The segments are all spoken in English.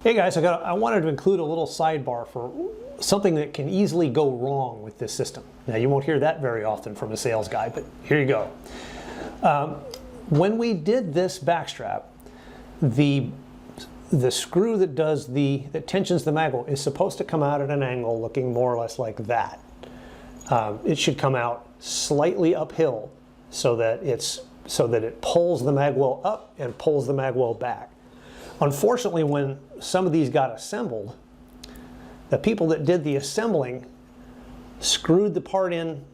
Hey guys, I wanted to include a little sidebar for something that can easily go wrong with this system. Now you won't hear that very often from a sales guy, but here you go. When we did this backstrap, the screw that tensions the magwell is supposed to come out at an angle looking more or less like that. It should come out slightly uphill so that it pulls the magwell up and pulls the magwell back. Unfortunately, when some of these got assembled, the people that did the assembling screwed the part in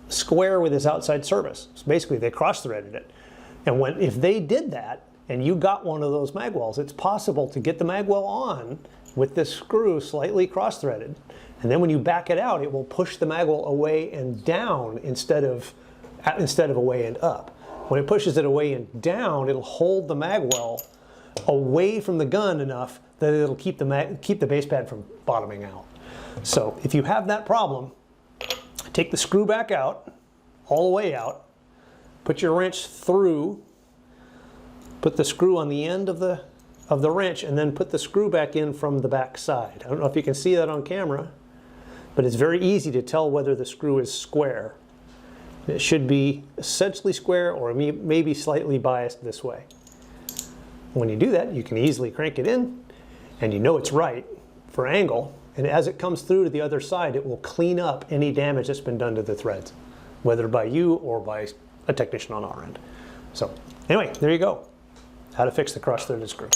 square with its outside surface. So basically, they cross-threaded it. And if they did that, and you got one of those magwells, it's possible to get the magwell on with this screw slightly cross-threaded. And then when you back it out, it will push the magwell away and down instead of away and up. When it pushes it away and down, it'll hold the magwell away from the gun enough that it'll keep the base pad from bottoming out. So if you have that problem, take the screw back out, all the way out, put your wrench through, put the screw on the end of the wrench, and then put the screw back in from the back side. I don't know if you can see that on camera, but it's very easy to tell whether the screw is square. It should be essentially square or maybe slightly biased this way. When you do that, you can easily crank it in, and you know it's right for angle, and as it comes through to the other side, it will clean up any damage that's been done to the threads, whether by you or by a technician on our end. So anyway, there you go. How to fix the cross-threaded screw.